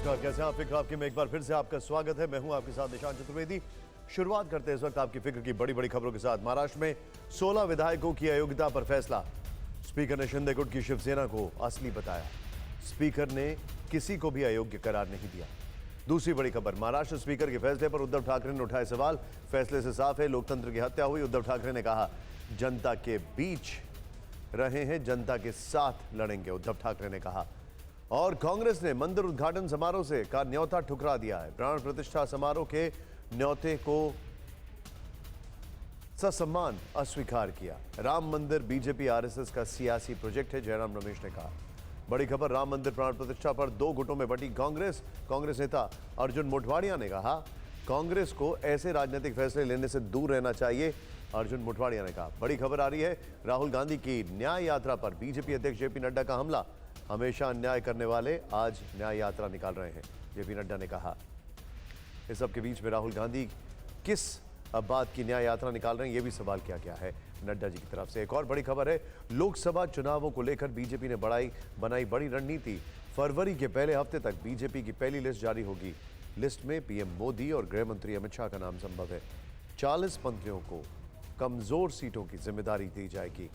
नमस्कार, कैसे हैं आप? फिक्र आपके में एक बार फिर से आपका स्वागत है। मैं हूं आपके साथ निशांत चतुर्वेदी। शुरुआत करते हैं इस वक्त आपकी फिक्र की बड़ी बड़ी खबरों के साथ। महाराष्ट्र में 16 विधायकों की अयोग्यता पर फैसला। स्पीकर ने शिंदे गुट की शिवसेना को असली बताया। स्पीकर ने किसी को भी अयोग्य करार नहीं दिया। दूसरी बड़ी खबर, महाराष्ट्र स्पीकर के फैसले पर उद्धव ठाकरे ने उठाए सवाल। फैसले से साफ है लोकतंत्र की हत्या हुई। उद्धव ठाकरे ने कहा, जनता के बीच रहे हैं, जनता के साथ लड़ेंगे, उद्धव ठाकरे ने कहा। और कांग्रेस ने मंदिर उद्घाटन समारोह से का न्योता ठुकरा दिया है। प्राण प्रतिष्ठा समारोह के न्योते को ससम्मान अस्वीकार किया। राम मंदिर बीजेपी आरएसएस का सियासी प्रोजेक्ट है, जयराम रमेश ने कहा। बड़ी खबर, राम मंदिर प्राण प्रतिष्ठा पर दो गुटों में बंटी कांग्रेस। कांग्रेस नेता अर्जुन मोढवाडिया ने कहा, कांग्रेस को ऐसे राजनीतिक फैसले लेने से दूर रहना चाहिए, अर्जुन मोढवाडिया ने कहा। बड़ी खबर आ रही है, राहुल गांधी की न्याय यात्रा पर बीजेपी अध्यक्ष जेपी नड्डा का हमला। हमेशा अन्याय करने वाले आज न्याय यात्रा निकाल रहे हैं, जेपी नड्डा ने कहा। इस सब के बीच में राहुल गांधी किस बात की न्याय यात्रा निकाल रहे हैं, यह भी सवाल किया गया है नड्डा जी की तरफ से। एक और बड़ी खबर है, लोकसभा चुनावों को लेकर बीजेपी ने बनाई बड़ी रणनीति। फरवरी के पहले हफ्ते तक बीजेपी की पहली लिस्ट जारी होगी। लिस्ट में पीएम मोदी और गृह मंत्री अमित शाह का नाम संभव है। 40 मंत्रियों को कमजोर सीटों की जिम्मेदारी दी जाएगी।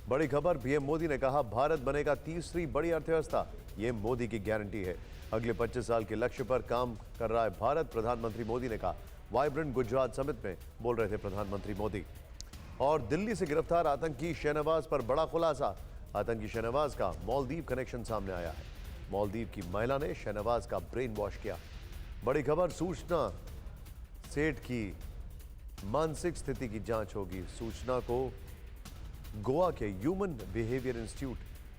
बड़ी खबर, पीएम मोदी ने कहा, भारत बनेगा तीसरी बड़ी अर्थव्यवस्था, ये मोदी की गारंटी है। अगले 25 साल के लक्ष्य पर काम कर रहा है भारत, प्रधानमंत्री मोदी ने कहा। वाइब्रेंट गुजरात समिट में बोल रहे थे प्रधानमंत्री मोदी। और दिल्ली से गिरफ्तार आतंकी शहनवाज पर बड़ा खुलासा। आतंकी शहनवाज का मालदीव कनेक्शन सामने आया है। मालदीव की महिला ने शहनवाज का ब्रेन वॉश किया। बड़ी खबर, सूचना सेठ की मानसिक स्थिति की जांच होगी। सूचना को गोवा के ह्यूमन बिहेवियर इंस्टीट्यूट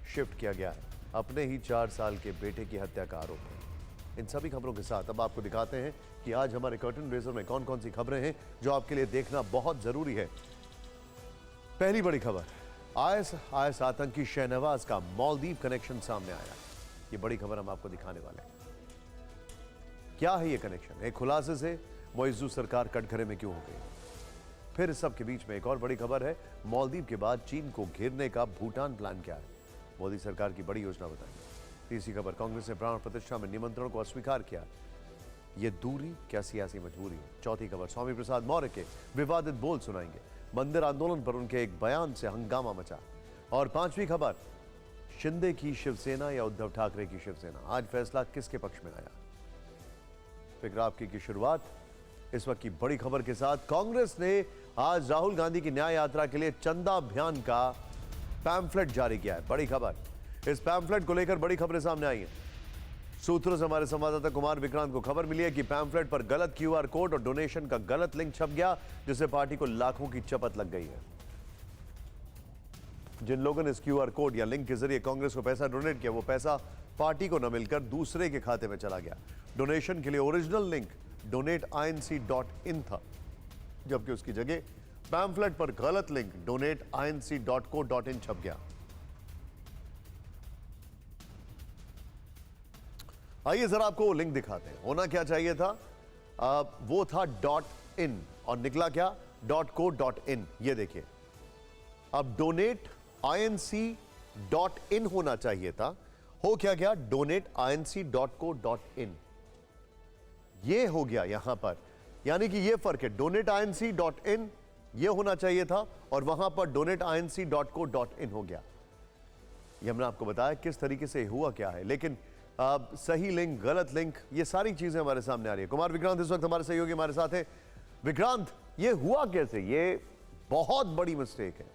शिफ्ट किया गया है। अपने ही 4 साल के बेटे की हत्या का आरोप है। इन सभी खबरों के साथ अब आपको दिखाते हैं कि आज हमारे कर्टन रेजर में कौन कौन सी खबरें हैं जो आपके लिए देखना बहुत जरूरी है। पहली बड़ी खबर, आईएस आतंकी शहनवाज का मालदीव कनेक्शन सामने आया। ये बड़ी खबर हम आपको दिखाने वाले हैं। क्या है ये कनेक्शन? एक खुलासे से मुइज्जू सरकार कटघरे में क्यों हो गई? फिर इस सब के बीच में एक और बड़ी खबर है, मालदीव के बाद चीन को घेरने का भूटान प्लान क्या है? मोदी सरकार की बड़ी योजना बताएंगे। तीसरी खबर, कांग्रेस ने प्राण प्रतिष्ठा में निमंत्रण को अस्वीकार किया, ये दूरी क्या सियासी मजबूरी है? चौथी खबर, स्वामी प्रसाद मौर्य के विवादित बोल सुनाएंगे। मंदिर आंदोलन पर उनके एक बयान से हंगामा मचा। और पांचवी खबर, शिंदे की शिवसेना या उद्धव ठाकरे की शिवसेना, आज फैसला किसके पक्ष में आया? फिक्र आपकी की शुरुआत इस वक्त की बड़ी खबर के साथ। कांग्रेस ने आज राहुल गांधी की न्याय यात्रा के लिए चंदा अभियान का पैम्फलेट जारी किया है। बड़ी खबर, इस पैम्फलेट को लेकर बड़ी खबरें सामने आई हैं। सूत्रों से हमारे संवाददाता कुमार विक्रांत को खबर मिली है कि पैम्फलेट पर गलत क्यूआर कोड और डोनेशन का गलत लिंक छप गया, जिससे पार्टी को लाखों की चपत लग गई है। जिन लोगों ने इस क्यूआर कोड या लिंक के जरिए कांग्रेस को पैसा डोनेट किया, वो पैसा पार्टी को न मिलकर दूसरे के खाते में चला गया। डोनेशन के लिए ओरिजिनल लिंक donateinc.in था, जबकि उसकी जगह पैम्फलेट पर गलत लिंक donateinc.co.in छप गया। आइए जरा आपको वो लिंक दिखाते हैं। होना क्या चाहिए था? वो था .in और निकला क्या? .co.in। ये देखिए, अब donateinc.in होना चाहिए था, हो क्या गया? donateinc.co.in। ये हो गया यहां पर, यानी कि ये फर्क है। donateinc.in ये होना चाहिए था और वहां पर donateinc.co.in हो गया। ये हमने आपको बताया किस तरीके से हुआ क्या है, लेकिन सही लिंक, गलत लिंक, ये सारी चीजें हमारे सामने आ रही है। कुमार विक्रांत इस वक्त हमारे सहयोगी हमारे साथ है। विक्रांत, ये हुआ कैसे? ये बहुत बड़ी मिस्टेक है।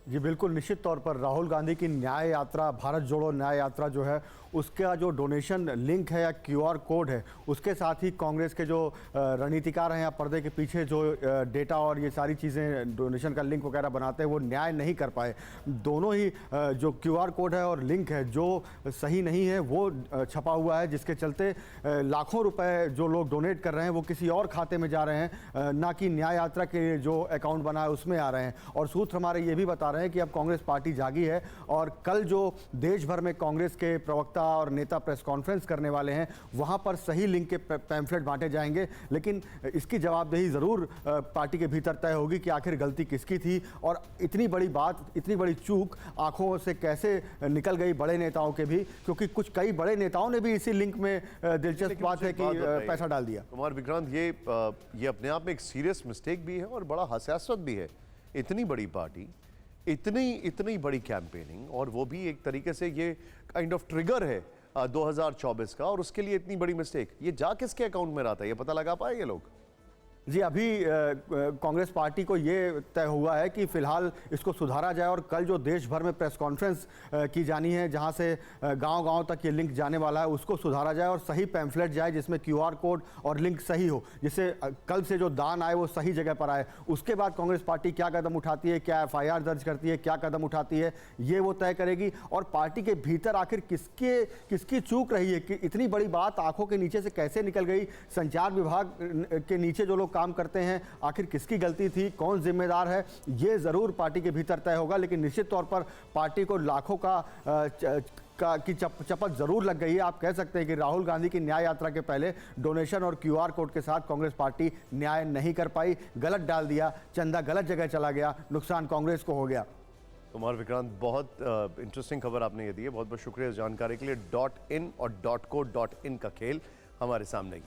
जी बिल्कुल, निश्चित तौर पर राहुल गांधी की न्याय यात्रा, भारत जोड़ो न्याय यात्रा जो है, उसका जो डोनेशन लिंक है या क्यूआर कोड है, उसके साथ ही कांग्रेस के जो रणनीतिकार हैं या पर्दे के पीछे जो डेटा और ये सारी चीज़ें डोनेशन का लिंक वगैरह बनाते हैं, वो न्याय नहीं कर पाए। दोनों ही जो क्यूआर कोड है और लिंक है जो सही नहीं है वो छपा हुआ है, जिसके चलते लाखों रुपए जो लोग डोनेट कर रहे हैं वो किसी और खाते में जा रहे हैं, ना कि न्याय यात्रा के जो अकाउंट बना है उसमें आ रहे हैं। और सूत्र हमारे ये भी बता रहे हैं कि अब कांग्रेस पार्टी जागी है और कल जो देश भर में कांग्रेस के प्रवक्ता और नेता प्रेस कॉन्फ्रेंस करने वाले हैं वहां पर सही लिंक के पैम्फलेट बांटे जाएंगे, लेकिन इसकी जवाबदेही ज़रूर पार्टी के भीतर तय होगी कि आखिर गलती किसकी थी और इतनी बड़ी बात, इतनी बड़ी चूक आंखों से कैसे निकल गई बड़े नेताओं के भी, क्योंकि कई बड़े नेताओं ने भी इसी लिंक में दिलचस्प बात है कि पैसा डाल दिया। कुमार विक्रांत, ये अपने आप में एक सीरियस मिस्टेक भी है और बड़ा हसासत भी है। इतनी बड़ी पार्टी, इतनी बड़ी कैंपेनिंग, और वो भी एक तरीके से ये काइंड ऑफ ट्रिगर है 2024 का, और उसके लिए इतनी बड़ी मिस्टेक, ये जा किसके अकाउंट में रहा था, ये पता लगा पाए ये लोग? जी, अभी कांग्रेस पार्टी को ये तय हुआ है कि फिलहाल इसको सुधारा जाए और कल जो देश भर में प्रेस कॉन्फ्रेंस की जानी है, जहां से गांव-गांव तक ये लिंक जाने वाला है, उसको सुधारा जाए और सही पैम्फलेट जाए जिसमें QR कोड और लिंक सही हो, जिससे कल से जो दान आए वो सही जगह पर आए। उसके बाद कांग्रेस पार्टी क्या कदम उठाती है, क्या FIR दर्ज करती है, क्या कदम उठाती है, ये वो तय करेगी। और पार्टी के भीतर आखिर किसकी चूक रही है कि इतनी बड़ी बात आंखों के नीचे से कैसे निकल गई, संचार विभाग के नीचे जो लोग काम करते हैं, आखिर किसकी गलती थी, कौन जिम्मेदार है, ये जरूर पार्टी के भीतर तय होगा। लेकिन निश्चित तौर पर पार्टी को लाखों की चपत जरूर लग गई है। आप कह सकते हैं कि राहुल गांधी की न्याय यात्रा के पहले डोनेशन और QR कोड के साथ कांग्रेस पार्टी न्याय नहीं कर पाई, गलत डाल दिया, चंदा गलत जगह चला गया, नुकसान कांग्रेस को हो गया। कुमार विक्रांत, बहुत इंटरेस्टिंग खबर आपने ये दी है, बहुत बहुत शुक्रिया इस जानकारी के लिए। .in और .co.in का खेल हमारे सामने